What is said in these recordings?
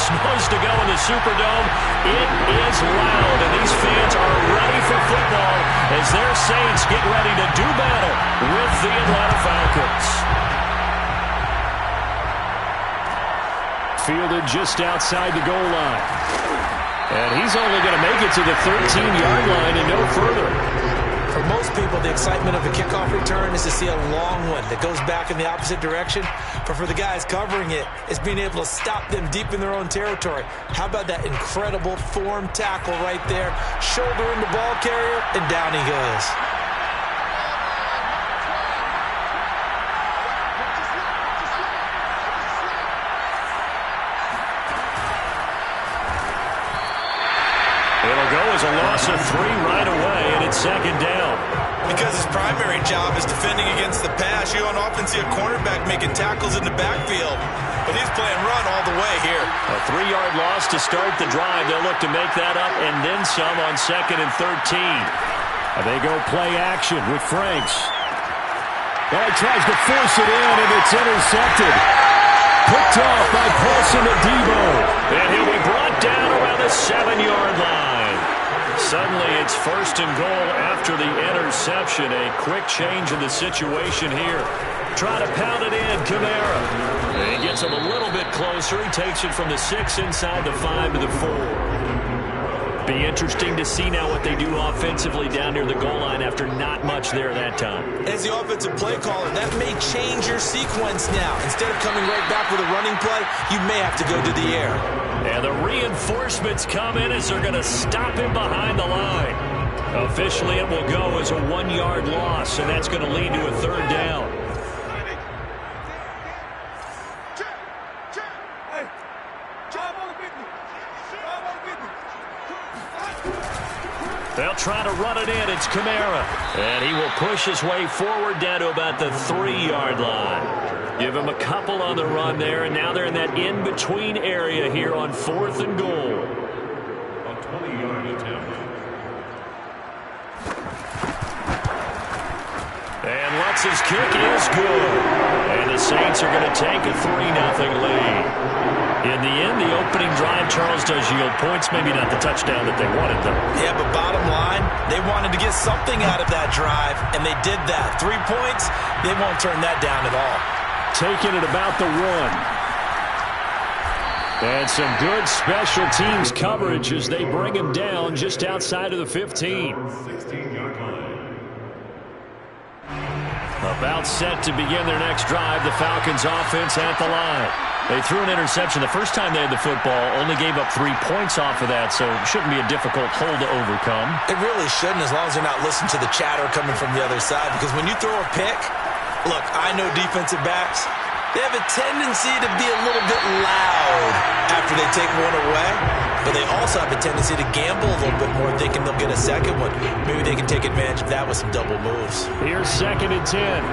supposed to go in the Superdome. It is loud, and these fans are ready for football as their Saints get ready to do battle with the Atlanta Falcons. Fielded just outside the goal line. And he's only going to make it to the 13-yard line and no further. For most people, the excitement of a kickoff return is to see a long one that goes back in the opposite direction. But for the guys covering it, it's being able to stop them deep in their own territory. How about that incredible form tackle right there? Shoulder in the ball carrier, and down he goes. It'll go as a loss of 3 right away, and it's second down. Because his primary job is defending against the pass, you don't often see a cornerback making tackles in the backfield. But he's playing run all the way here. A 3-yard loss to start the drive. They'll look to make that up and then some on 2nd and 13. And they go play action with Franks. Well, he tries to force it in, and it's intercepted. Picked off by Paulson Adebo. And he'll be brought down around the 7-yard line. Suddenly it's 1st and goal after the interception. A quick change in the situation here. Try to pound it in, Kamara. And he gets him a little bit closer. He takes it from the 6 inside the 5 to the 4. Be interesting to see now what they do offensively down near the goal line after not much there that time. As the offensive play caller, that may change your sequence now. Instead of coming right back with a running play, you may have to go to the air. And the reinforcements come in as they're going to stop him behind the line. Officially, it will go as a 1-yard loss, and that's going to lead to a 3rd down. They'll try to run it in. It's Kamara. And he will push his way forward down to about the 3-yard line. Give him a couple on the run there, and now they're in that in-between area here on 4th and goal. A 20-yard attempt. And Lutz's kick is good. And the Saints are going to take a 3-0 lead. In the end, the opening drive, Charles, does yield points. Maybe not the touchdown that they wanted, though. Yeah, but bottom line, they wanted to get something out of that drive, and they did that. 3 points, they won't turn that down at all. Taking it about the 1. And some good special teams coverage as they bring him down just outside of the 15. 16-yard line. About set to begin their next drive, the Falcons offense at the line. They threw an interception the first time they had the football, only gave up 3 points off of that, so it shouldn't be a difficult hole to overcome. It really shouldn't, as long as they're not listening to the chatter coming from the other side, because when you throw a pick, look, I know defensive backs, they have a tendency to be a little bit loud after they take one away, but they also have a tendency to gamble a little bit more, thinking they'll get a second one. Maybe they can take advantage of that with some double moves. Here's 2nd and 10.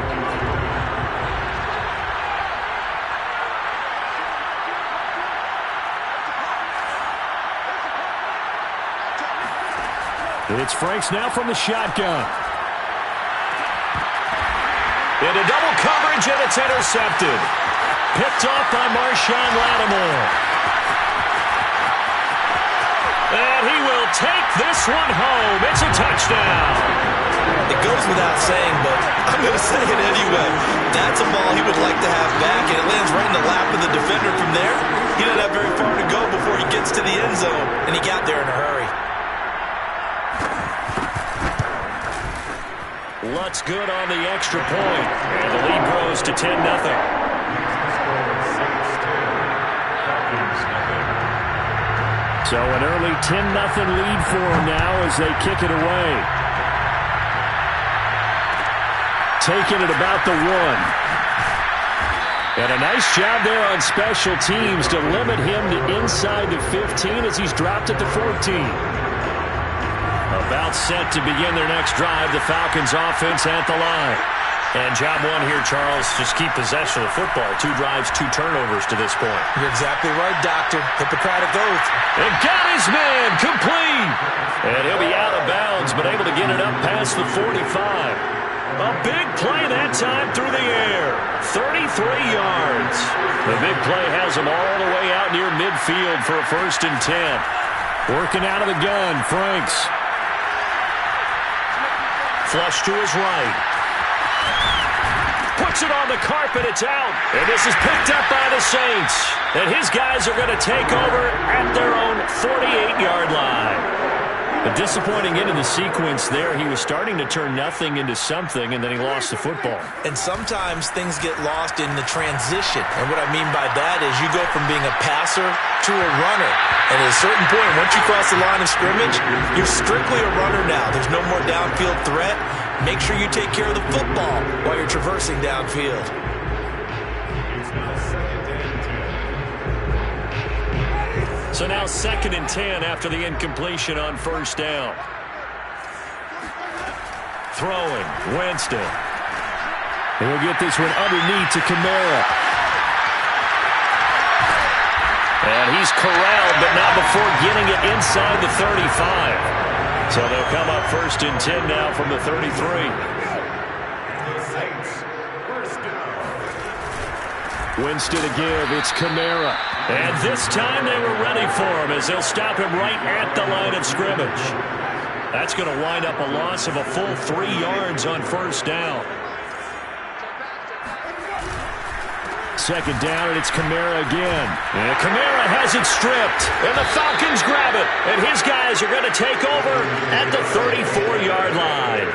It's Franks now from the shotgun. Into double coverage, and it's intercepted. Picked off by Marshawn Lattimore. And he will take this one home. It's a touchdown. It goes without saying, but I'm going to say it anyway. That's a ball he would like to have back, and it lands right in the lap of the defender from there. He didn't have very far to go before he gets to the end zone, and he got there in a hurry. Lutz good on the extra point, and the lead grows to 10-0. So an early 10-0 lead for them now as they kick it away. Taking it about the 1. And a nice job there on special teams to limit him to inside the 15 as he's dropped at the 14. About set to begin their next drive, the Falcons offense at the line. And job 1 here, Charles, just keep possession of the football. 2 drives, 2 turnovers to this point. You're exactly right, Doctor. Hippocratic oath. And got his man complete. And he'll be out of bounds, but able to get it up past the 45. A big play that time through the air. 33 yards. The big play has him all the way out near midfield for a 1st and 10. Working out of the gun, Franks. Flush to his right. Puts it on the carpet. It's out. And this is picked up by the Saints. And his guys are going to take over at their own 48-yard line. A disappointing end of the sequence there. He was starting to turn nothing into something, and then he lost the football. And sometimes things get lost in the transition. And what I mean by that is you go from being a passer to a runner. And at a certain point, once you cross the line of scrimmage, you're strictly a runner now. There's no more downfield threat. Make sure you take care of the football while you're traversing downfield. So now 2nd and 10 after the incompletion on 1st down. Throwing, Winston. He'll get this one underneath to Kamara. And he's corralled, but not before getting it inside the 35. So they'll come up 1st and 10 now from the 33. Winston to give. It's Kamara. And this time they were ready for him as they'll stop him right at the line of scrimmage. That's going to wind up a loss of a full 3 yards on 1st down. 2nd down, and it's Kamara again. And Kamara has it stripped. And the Falcons grab it. And his guys are going to take over at the 34-yard line.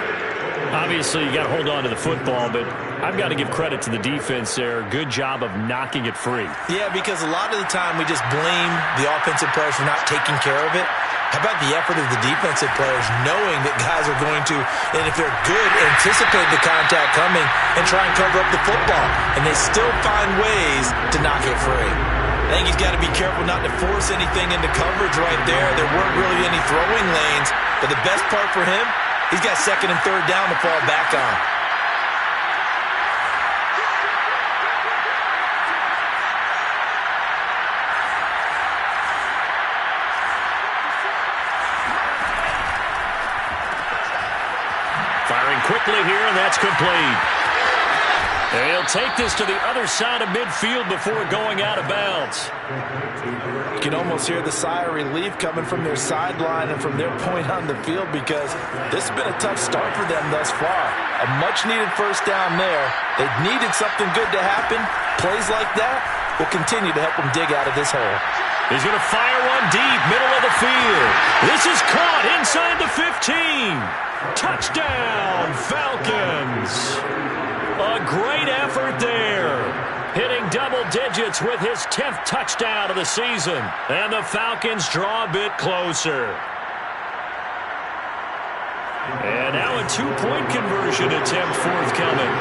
Obviously, you got to hold on to the football, but I've got to give credit to the defense there. Good job of knocking it free. Yeah, because a lot of the time we just blame the offensive players for not taking care of it. How about the effort of the defensive players knowing that guys are going to, and if they're good, anticipate the contact coming and try and cover up the football. And they still find ways to knock it free. I think he's got to be careful not to force anything into coverage right there. There weren't really any throwing lanes, but the best part for him, he's got 2nd and 3rd down to fall back on. Firing quickly here, and that's complete. And he'll take this to the other side of midfield before going out of bounds. You can almost hear the sigh of relief coming from their sideline and from their point on the field because this has been a tough start for them thus far. A much-needed 1st down there. They've needed something good to happen. Plays like that will continue to help them dig out of this hole. He's going to fire one deep, middle of the field. This is caught inside the 15. Touchdown, Falcons. A great effort there. Hitting double digits with his 10th touchdown of the season. And the Falcons draw a bit closer. And now a 2-point conversion attempt forthcoming.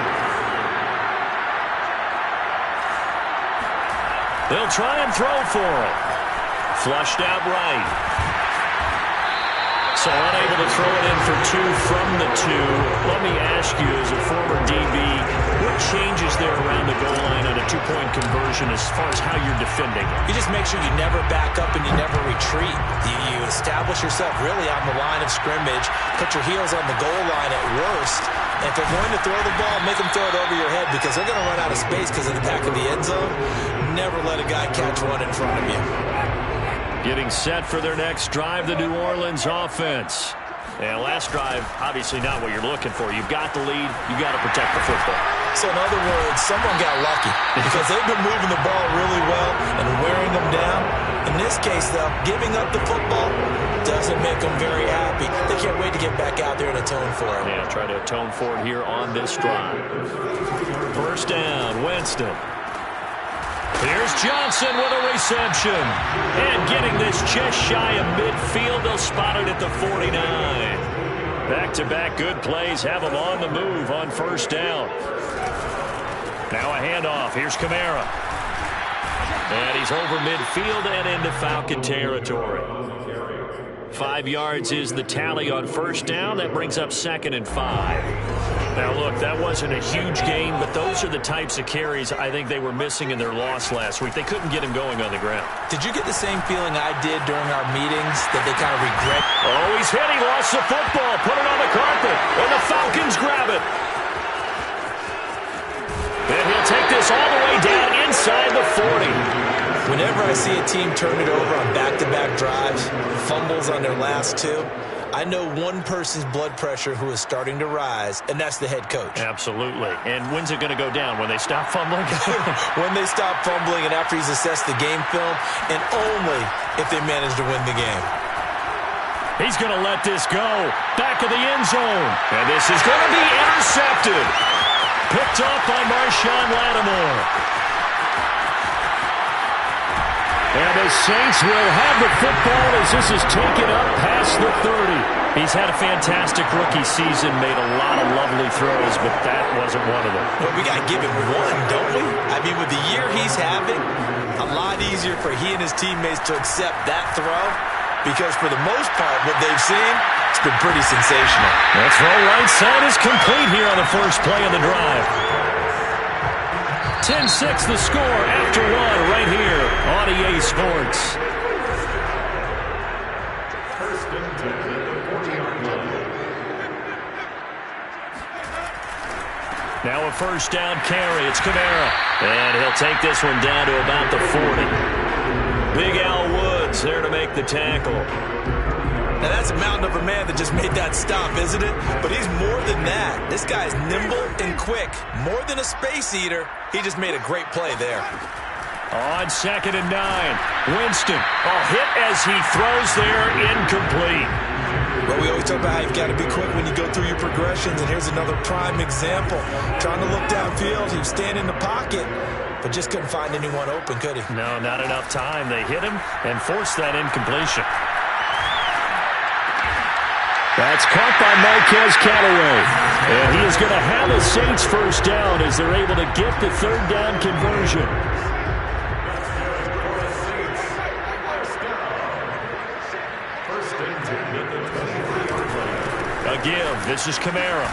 They'll try and throw for it. Flushed out right. So unable to throw it in for 2 from the 2. Let me ask you, as a former DB, what changes there around the goal line on a 2-point conversion as far as how you're defending? You just make sure you never back up and you never retreat. You establish yourself really on the line of scrimmage, put your heels on the goal line at worst. And if they're going to throw the ball, make them throw it over your head because they're going to run out of space because of the back of the end zone. Never let a guy catch one in front of you. Getting set for their next drive, the New Orleans offense. And last drive, obviously not what you're looking for. You've got the lead. You've got to protect the football. So in other words, someone got lucky because they've been moving the ball really well and wearing them down. In this case, though, giving up the football doesn't make them very happy. They can't wait to get back out there and atone for it. Yeah, try to atone for it here on this drive. 1st down, Winston. Here's Johnson with a reception. And getting this just shy of midfield. They'll spot it at the 49. Back-to-back good plays have them on the move on 1st down. Now a handoff. Here's Kamara. And he's over midfield and into Falcon territory. 5 yards is the tally on 1st down. That brings up 2nd and 5. Now, look, that wasn't a huge gain, but those are the types of carries I think they were missing in their loss last week. They couldn't get him going on the ground. Did you get the same feeling I did during our meetings that they kind of regret? Oh, he's hit. He lost the football. Put it on the carpet. And the Falcons grab it. take this all the way down inside the 40. Whenever I see a team turn it over on back-to-back drives, fumbles on their last two, I know one person's blood pressure who is starting to rise, and that's the head coach. Absolutely. And when's it going to go down? When they stop fumbling? When they stop fumbling and after he's assessed the game film, and only if they manage to win the game. He's going to let this go. Back of the end zone. And this is going to be intercepted. Picked up by Marshawn Lattimore. And the Saints will have the football as this is taken up past the 30. He's had a fantastic rookie season, made a lot of lovely throws, but that wasn't one of them. Well, we got to give him one, don't we? I mean, with the year he's having, a lot easier for he and his teammates to accept that throw because for the most part, what they've seen, it's been pretty sensational. That throw right side is complete here on the first play of the drive. 10-6 the score after one right here on EA Sports. Now a first down carry. It's Kamara. And he'll take this one down to about the 40. Big Al Woods there to make the tackle. Now, that's a mountain of a man that just made that stop, isn't it? But he's more than that. This guy's nimble and quick. More than a space eater. He just made a great play there. On 2nd and 9. Winston. Hit as he throws there. Incomplete. Well, we always talk about how you've got to be quick when you go through your progressions. And here's another prime example. Trying to look downfield. He was standing in the pocket. But just couldn't find anyone open, could he? No, not enough time. They hit him and forced that incompletion. That's caught by Marquez Callaway. And he is going to have a Saints first down as they're able to get the third down conversion. A give. This is Kamara.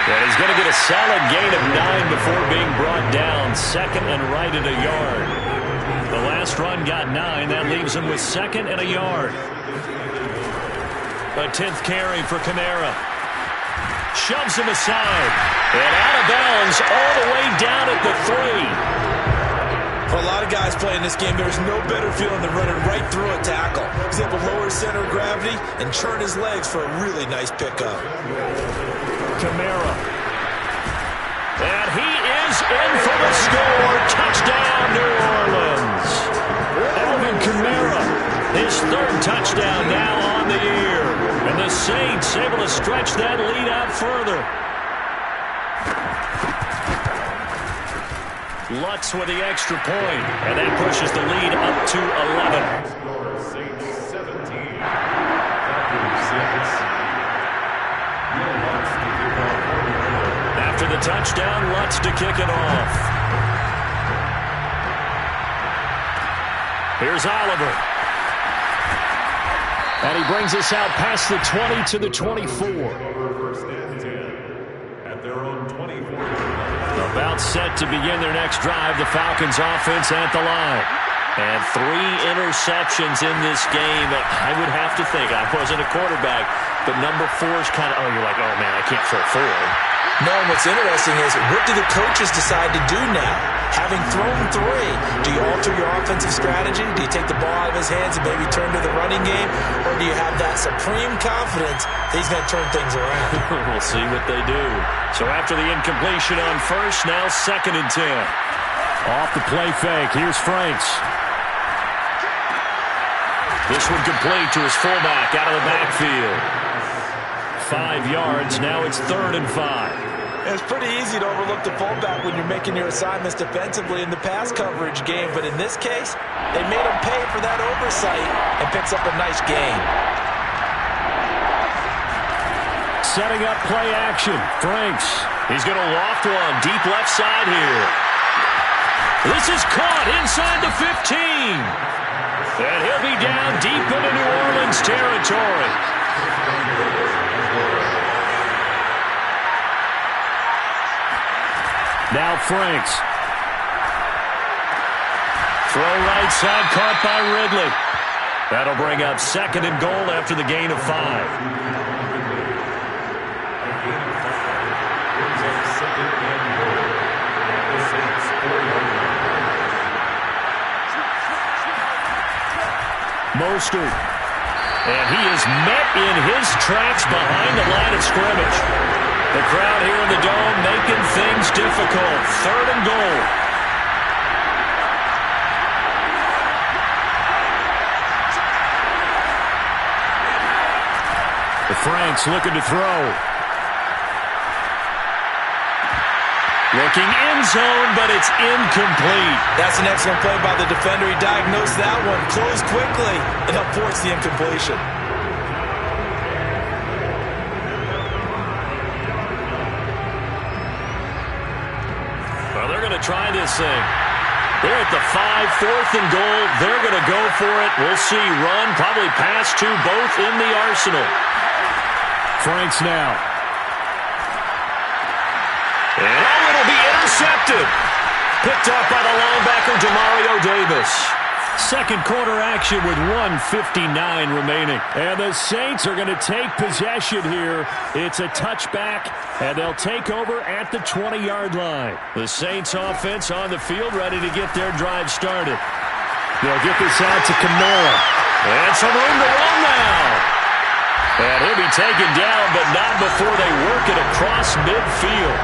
And he's going to get a solid gain of 9 before being brought down. 2nd and right at a yard. The last run got 9. That leaves him with 2nd and a yard. A 10th carry for Kamara. Shoves him aside. And out of bounds all the way down at the 3. For a lot of guys playing this game, there's no better feeling than running right through a tackle. He's able to lower his center of gravity and churn his legs for a really nice pickup. Kamara. And he is in for the score. Touchdown, New Orleans. Alvin Kamara, his 3rd touchdown now on the year. And the Saints able to stretch that lead out further. Lutz with the extra point, and that pushes the lead up to 11. Saints 17, Falcons 6. After the touchdown, Lutz to kick it off. Here's Oliver. And he brings us out past the 20 to the 24. First and 10 at their own 24. About set to begin their next drive, the Falcons offense at the line. And 3 interceptions in this game. I would have to think, I wasn't a quarterback, but number 4 is kind of, you're like, oh man, I can't throw 4. No, and what's interesting is, what do the coaches decide to do now? Having thrown 3, do you alter your offensive strategy? Do you take the ball out of his hands and maybe turn to the running game? Or do you have that supreme confidence that he's going to turn things around? We'll see what they do. So after the incompletion on first, now 2nd and 10. Off the play fake, here's Franks. This one complete to his fullback out of the backfield. 5 yards, now it's 3rd and 5. It's pretty easy to overlook the fullback when you're making your assignments defensively in the pass coverage game, but in this case, they made him pay for that oversight and picks up a nice gain. Setting up play action. Franks. He's going to loft one deep left side here. This is caught inside the 15. And he'll be down deep into New Orleans territory. Now Franks. Throw right side caught by Ridley. That'll bring up 2nd and goal after the gain of 5. Mostert. And he is met in his tracks behind the line of scrimmage. The crowd here in the Dome making things difficult. 3rd and goal. Franks looking to throw. Looking end zone, but it's incomplete. That's an excellent play by the defender. He diagnosed that one, closed quickly, and helped force the incompletion. Well, they're going to try this thing. They're at the 5, 4th and goal. They're going to go for it. We'll see. Run, probably pass to both in the arsenal. Franks now. And it'll be intercepted. Picked up by the linebacker, Demario Davis. Second quarter action with 1:59 remaining. And the Saints are going to take possession here. It's a touchback, and they'll take over at the 20-yard line. The Saints offense on the field ready to get their drive started. They'll get this out to Kamara. And some room to run now. And he'll be taken down, but not before they work it across midfield.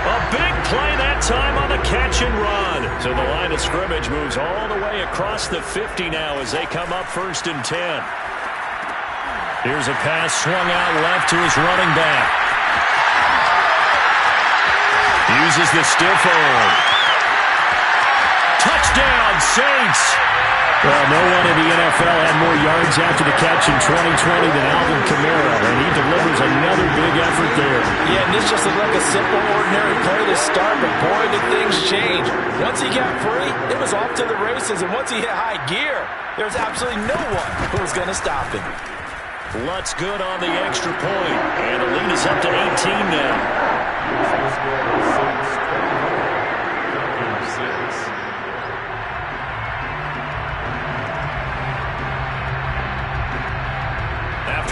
A big play that time on the catch and run. So the line of scrimmage moves all the way across the 50 now as they come up 1st and 10. Here's a pass swung out left to his running back. Uses the stiff arm. Touchdown, Saints. Well, no one in the NFL had more yards after the catch in 2020 than Alvin Kamara, and he delivers another big effort there. Yeah, and this just looked like a simple, ordinary play to start, but boy, did things change. Once he got free, it was off to the races, and once he hit high gear, there's absolutely no one who was going to stop him. Lutz good on the extra point, and the lead is up to 18 now.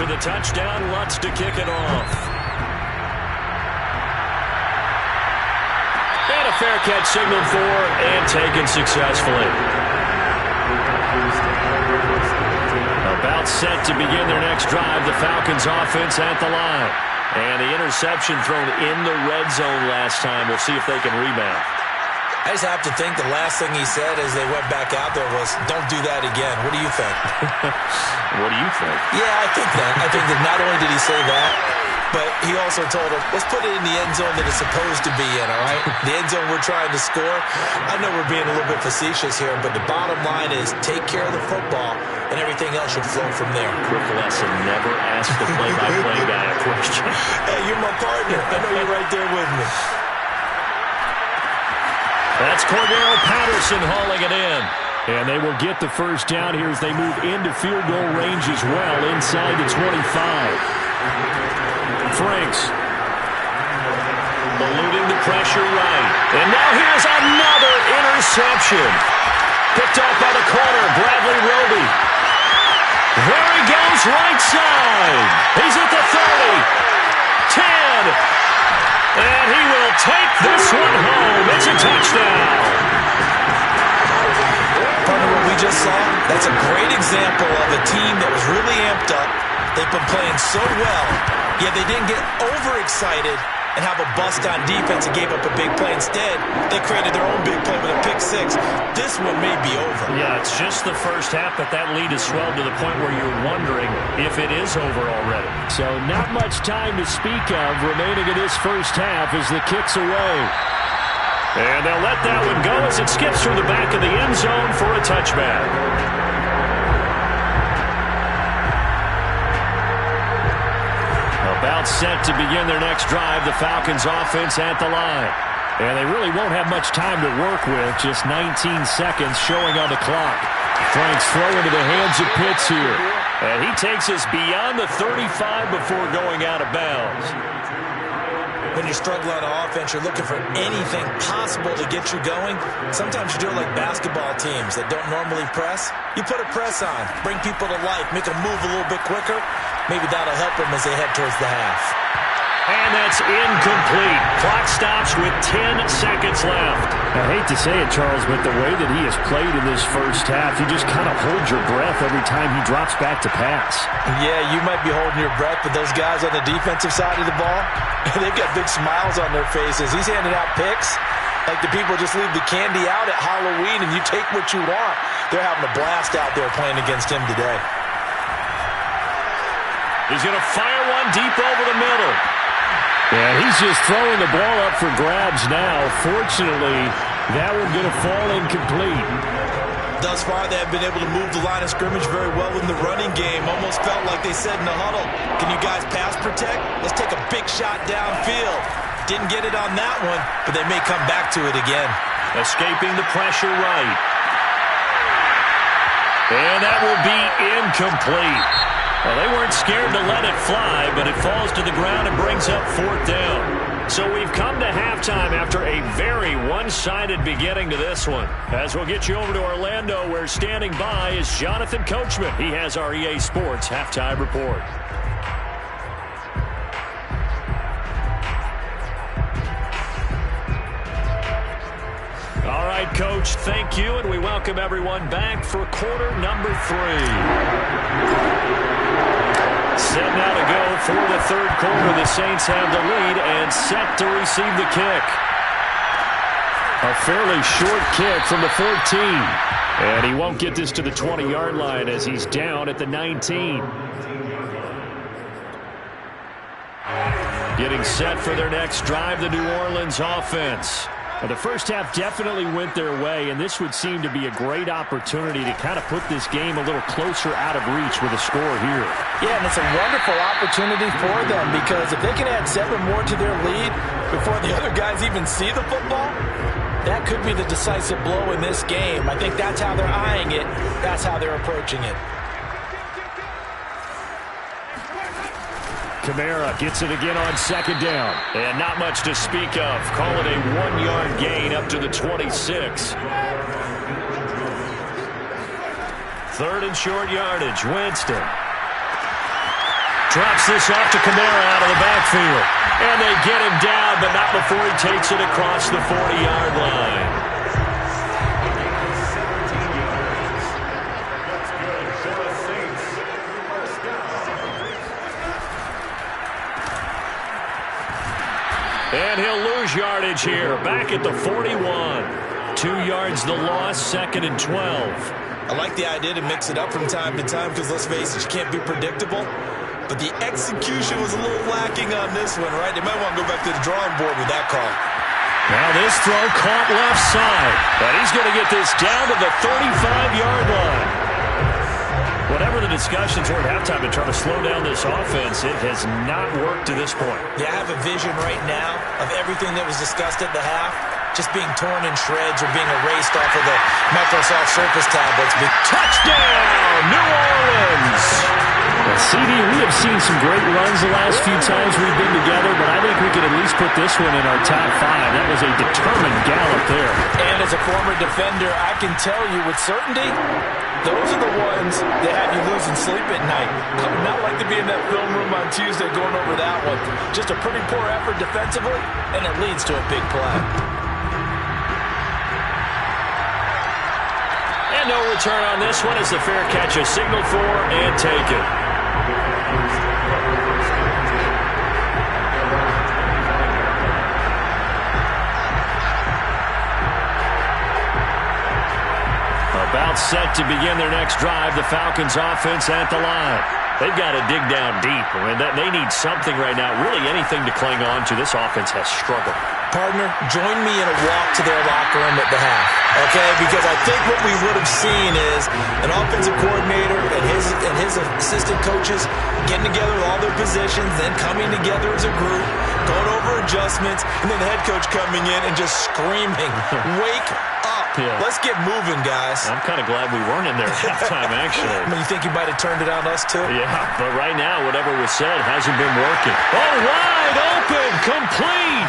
After the touchdown, Lutz to kick it off. And a fair catch signaled for and taken successfully. About set to begin their next drive, the Falcons offense at the line. And the interception thrown in the red zone last time. We'll see if they can rebound. I just have to think the last thing he said as they went back out there was, don't do that again. What do you think? What do you think? Yeah, I think that not only did he say that, but he also told him, let's put it in the end zone that it's supposed to be in, all right? The end zone we're trying to score. I know we're being a little bit facetious here, but the bottom line is take care of the football, and everything else should flow from there. Quick lesson, never ask the play-by-play guy a question. Hey, you're my partner. I know you're right there with me. That's Cordero Patterson hauling it in. And they will get the first down here as they move into field goal range as well, inside the 25. Franks. Eluding the pressure right. And now here's another interception. Picked up by the corner, Bradley Roby. There he goes, right side. He's at the 30. 10. And he will take this one home. It's a touchdown. Partner, what we just saw, that's a great example of a team that was really amped up. They've been playing so well, yet they didn't get overexcited and have a bust on defense and gave up a big play. Instead, they created their own big play with a pick six. This one may be over. Yeah, it's just the first half, but that lead has swelled to the point where you're wondering if it is over already. So not much time to speak of remaining in this first half as the kick's away. And they'll let that one go as it skips through the back of the end zone for a touchback. About set to begin their next drive, the Falcons offense at the line. And they really won't have much time to work with, just 19 seconds showing on the clock. Franks throw into the hands of Pitts here. And he takes us beyond the 35 before going out of bounds. When you're struggling on offense, you're looking for anything possible to get you going. Sometimes you do it like basketball teams that don't normally press. You put a press on, bring people to life, make them move a little bit quicker. Maybe that'll help them as they head towards the half. And that's incomplete. Clock stops with 10 seconds left. I hate to say it, Charles, but the way that he has played in this first half, you just kind of hold your breath every time he drops back to pass. Yeah, you might be holding your breath, but those guys on the defensive side of the ball, they've got big smiles on their faces. He's handing out picks like the people just leave the candy out at Halloween and you take what you want. They're having a blast out there playing against him today. He's going to fire one deep over the middle. Yeah, he's just throwing the ball up for grabs now. Fortunately, that one's going to fall incomplete. Thus far, they have been able to move the line of scrimmage very well in the running game. Almost felt like they said in the huddle, can you guys pass protect? Let's take a big shot downfield. Didn't get it on that one, but they may come back to it again. Escaping the pressure right. And that will be incomplete. Well, they weren't scared to let it fly, but it falls to the ground and brings up 4th down. So we've come to halftime after a very one-sided beginning to this one. As we'll get you over to Orlando, where standing by is Jonathan Coachman. He has our EA Sports Halftime Report. All right, Coach, thank you, and we welcome everyone back for quarter number 3. Set now to go for the third quarter. The Saints have the lead and set to receive the kick. A fairly short kick from the 14. And he won't get this to the 20-yard line as he's down at the 19. Getting set for their next drive, the New Orleans offense. Well, the first half definitely went their way, and this would seem to be a great opportunity to kind of put this game a little closer out of reach with a score here. Yeah, and it's a wonderful opportunity for them because if they can add 7 more to their lead before the other guys even see the football, that could be the decisive blow in this game. I think that's how they're eyeing it. That's how they're approaching it. Kamara gets it again on 2nd down. And not much to speak of. Call it a 1-yard gain up to the 26. 3rd and short yardage. Winston drops this off to Kamara out of the backfield. And they get him down, but not before he takes it across the 40-yard line. And he'll lose yardage here. Back at the 41. 2 yards the loss, 2nd and 12. I like the idea to mix it up from time to time because, let's face it, you can't be predictable. But the execution was a little lacking on this one, right? They might want to go back to the drawing board with that call. Now this throw caught left side. And he's going to get this down to the 35-yard line. Whatever the discussions were at halftime to try to slow down this offense, it has not worked to this point. Yeah, I have a vision right now of everything that was discussed at the half just being torn in shreds or being erased off of the Microsoft Surface tablets. Big touchdown, New Orleans! Well, CD, we have seen some great runs the last few times we've been together, but I think we could at least put this one in our top 5. That was a determined gallop there. And as a former defender, I can tell you with certainty, those are the ones that have you losing sleep at night. I would not like to be in that film room on Tuesday going over that one. Just a pretty poor effort defensively, and it leads to a big play. And no return on this one as the fair catch is signaled for and taken. About set to begin their next drive, the Falcons offense at the line. They've got to dig down deep. I mean, they need something right now, really anything to cling on to. This offense has struggled. Partner, join me in a walk to their locker room at the half, okay? Because I think what we would have seen is an offensive coordinator and his assistant coaches getting together with all their positions, then coming together as a group, going over adjustments, and then the head coach coming in and just screaming, wake up. Yeah. Let's get moving, guys. I'm kind of glad we weren't in there at halftime, actually. I mean, you think you might have turned it on us, too? Yeah, but right now, whatever was said hasn't been working. Oh, wide open, complete.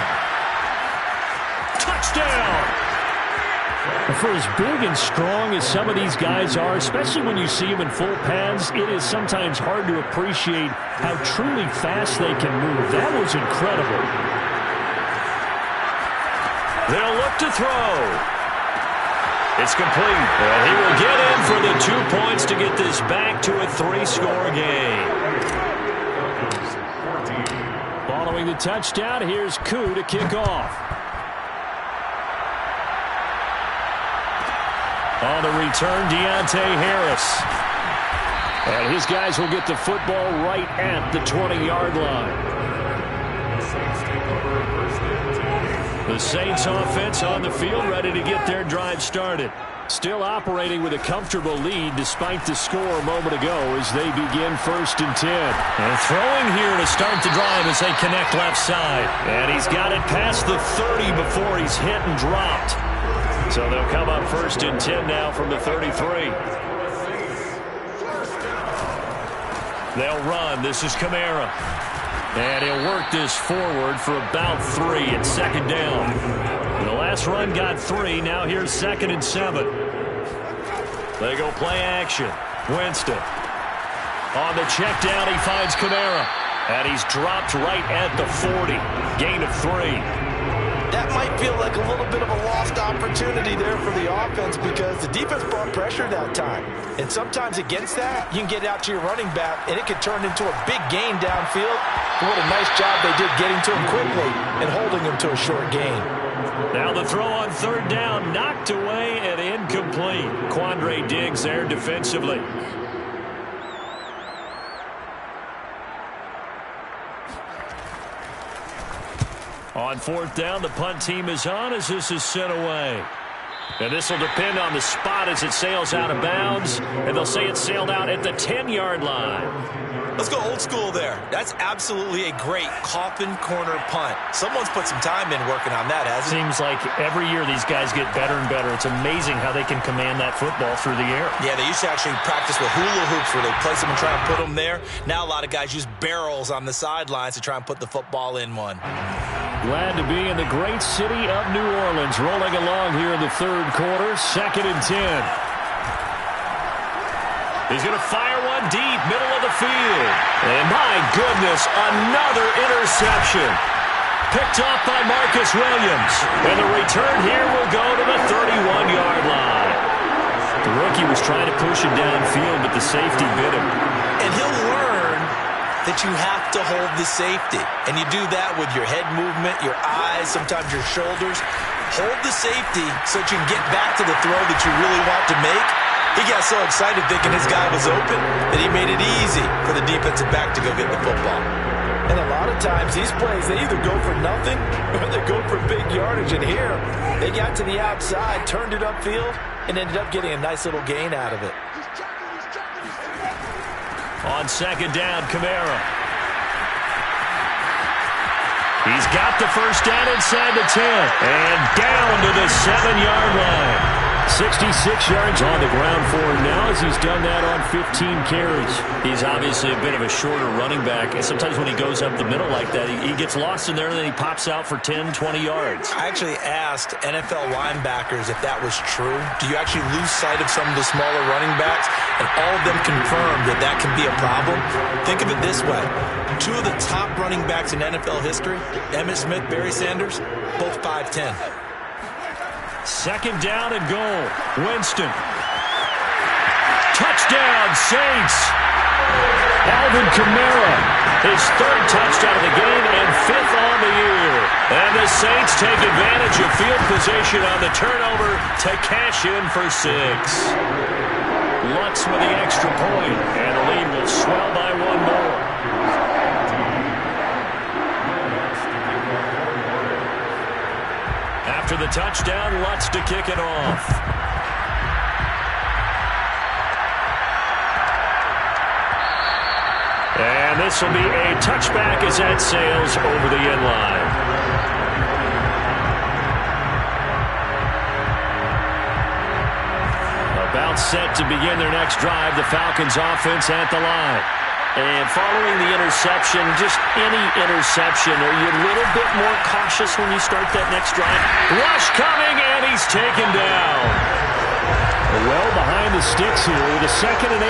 Touchdown. For as big and strong as some of these guys are, especially when you see them in full pads, it is sometimes hard to appreciate how truly fast they can move. That was incredible. They'll look to throw. It's complete. And he will get in for the 2 points to get this back to a 3-score game. Following the touchdown, here's Koo to kick off. On the return, Deontay Harris. And his guys will get the football right at the 20-yard line. The Saints offense on the field, ready to get their drive started. Still operating with a comfortable lead despite the score a moment ago as they begin 1st and 10. And throwing here to start the drive as they connect left side. And he's got it past the 30 before he's hit and dropped. So they'll come up 1st and 10 now from the 33. They'll run. This is Kamara. And he'll work this forward for about 3 at 2nd down. The last run got 3. Now here's 2nd and 7. They go play action. Winston. On the check down, he finds Kamara. And he's dropped right at the 40. Gain of 3. That might feel like a little bit of a lost opportunity there for the offense because the defense brought pressure that time. And sometimes against that, you can get out to your running back, and it could turn into a big gain downfield. But what a nice job they did getting to him quickly and holding him to a short gain. Now the throw on 3rd down, knocked away and incomplete. Quandre Diggs there defensively. On 4th down, the punt team is on as this is sent away. And this will depend on the spot as it sails out of bounds. And they'll say it sailed out at the 10-yard line. Let's go old school there. That's absolutely a great coffin corner punt. Someone's put some time in working on that, hasn't it? Seems like every year these guys get better and better. It's amazing how they can command that football through the air. Yeah, they used to actually practice with hula hoops where they place them and try and put them there. Now a lot of guys use barrels on the sidelines to try and put the football in one. Glad to be in the great city of New Orleans. Rolling along here in the 3rd quarter. 2nd and 10. He's going to fire one deep, middle of the field. And my goodness, another interception. Picked off by Marcus Williams. And the return here will go to the 31-yard line. The rookie was trying to push it downfield, but the safety bit him. And he'll learn that you have to hold the safety. And you do that with your head movement, your eyes, sometimes your shoulders. Hold the safety so that you can get back to the throw that you really want to make. He got so excited thinking his guy was open that he made it easy for the defensive back to go get the football. And a lot of times these plays, they either go for nothing or they go for big yardage. And here, they got to the outside, turned it upfield, and ended up getting a nice little gain out of it. On 2nd down, Kamara. He's got the 1st down inside the 10. And down to the 7-yard line. 66 yards on the ground for him now as he's done that on 15 carries. He's obviously a bit of a shorter running back. And sometimes when he goes up the middle like that, he gets lost in there and then he pops out for 10, 20 yards. I actually asked NFL linebackers if that was true. Do you actually lose sight of some of the smaller running backs? And all of them confirmed that that can be a problem. Think of it this way. 2 of the top running backs in NFL history, Emmitt Smith, Barry Sanders, both 5'10". 2nd down and goal. Winston. Touchdown, Saints. Alvin Kamara. His 3rd touchdown of the game and 5th on the year. And the Saints take advantage of field position on the turnover to cash in for 6. Lutz with the extra point, and the lead will swell by 1 more. After the touchdown, Lutz to kick it off. And this will be a touchback as that sails over the end line. About set to begin their next drive, the Falcons offense at the line. And following the interception, just any interception, are you a little bit more cautious when you start that next drive? Rush coming, and he's taken down. Well behind the sticks here with a 2nd and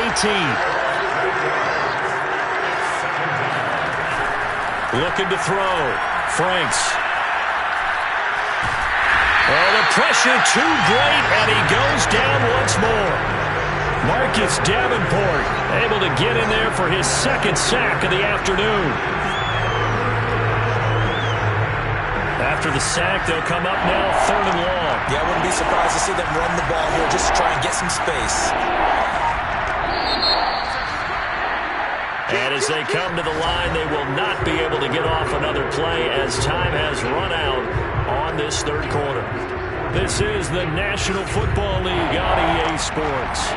18. Looking to throw. Franks. Oh, the pressure too great, and he goes down once more. Marcus Davenport able to get in there for his 2nd sack of the afternoon. After the sack, they'll come up now 3rd and long. Yeah, I wouldn't be surprised to see them run the ball here just to try and get some space. And as they come to the line, they will not be able to get off another play as time has run out on this 3rd quarter. This is the National Football League on EA Sports.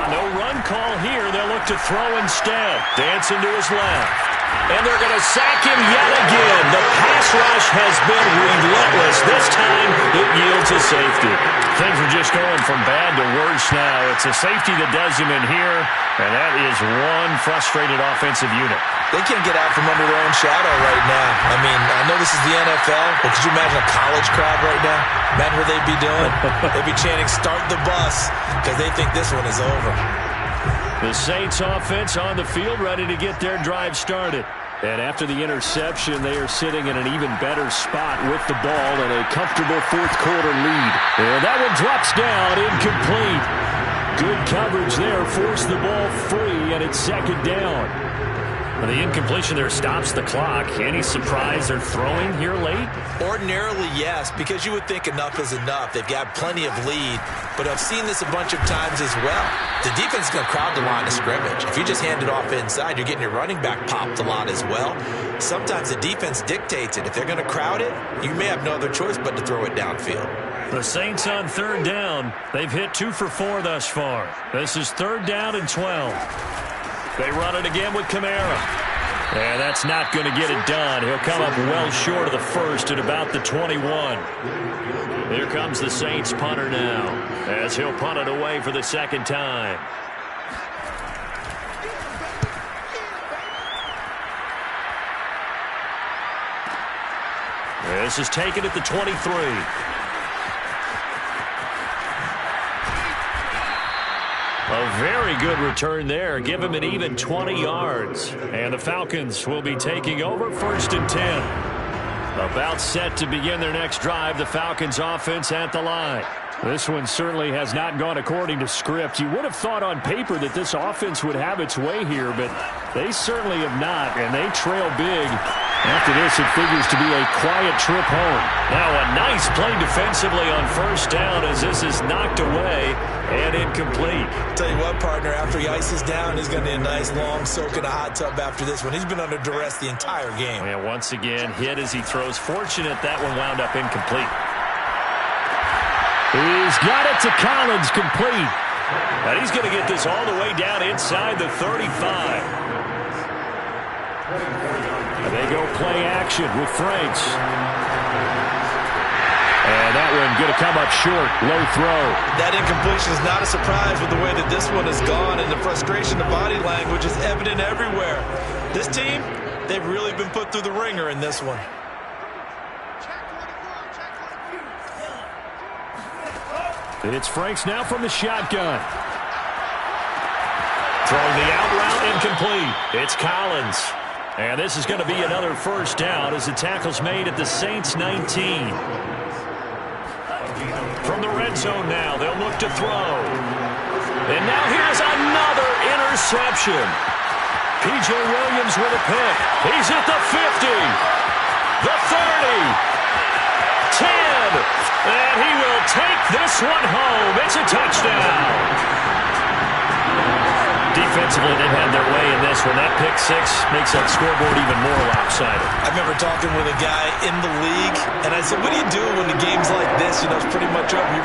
No run call here. They'll look to throw instead. Dancing to his left. And they're going to sack him yet again. The pass rush has been relentless. This time, it yields a safety. Things are just going from bad to worse now. It's a safety that does him in here, and that is one frustrated offensive unit. They can't get out from under their own shadow right now. I mean, I know this is the NFL, but could you imagine a college crowd right now? Imagine what they'd be doing. They'd be chanting, "Start the bus," because they think this one is over. The Saints offense on the field ready to get their drive started. And after the interception, they are sitting in an even better spot with the ball and a comfortable 4th quarter lead. And that one drops down, incomplete. Good coverage there, forced the ball free, and it's 2nd down. The incompletion there stops the clock. Any surprise they're throwing here late? Ordinarily, yes, because you would think enough is enough. They've got plenty of lead, but I've seen this a bunch of times as well. The defense is going to crowd the line of scrimmage. If you just hand it off inside, you're getting your running back popped a lot as well. Sometimes the defense dictates it. If they're going to crowd it, you may have no other choice but to throw it downfield. The Saints on 3rd down. They've hit 2 for 4 thus far. This is 3rd down and 12. They run it again with Kamara. And that's not going to get it done. He'll come up well short of the 1st at about the 21. Here comes the Saints punter now, as he'll punt it away for the 2nd time. This is taken at the 23. A very good return there. Give him an even 20 yards. And the Falcons will be taking over 1st and 10. About set to begin their next drive. The Falcons offense at the line. This one certainly has not gone according to script. You would have thought on paper that this offense would have its way here, but they certainly have not, and they trail big. After this, it figures to be a quiet trip home. Now a nice play defensively on 1st down as this is knocked away and incomplete. Tell you what, partner, after he ices down, he's going to need a nice long soak in a hot tub after this one. He's been under duress the entire game. And once again, hit as he throws. Fortunate that one wound up incomplete. He's got it to Collins, complete. And he's going to get this all the way down inside the 35. And they go play action with Franks. And that one going to come up short, low throw. That incompletion is not a surprise with the way that this one has gone, and the frustration of body language is evident everywhere. This team, they've really been put through the ringer in this one. It's Franks now from the shotgun. Throwing the out route, incomplete. It's Collins. And this is going to be another 1st down as the tackle's made at the Saints 19. From the red zone now, they'll look to throw. And now here's another interception. P.J. Williams with a pick. He's at the 50. The 30. 10. And he will take this one home. It's a touchdown. Defensively, they've had their way in this one. That pick 6 makes that scoreboard even more lopsided. I remember talking with a guy in the league, and I said, what do you do when the game's like this? You know, it's pretty much over.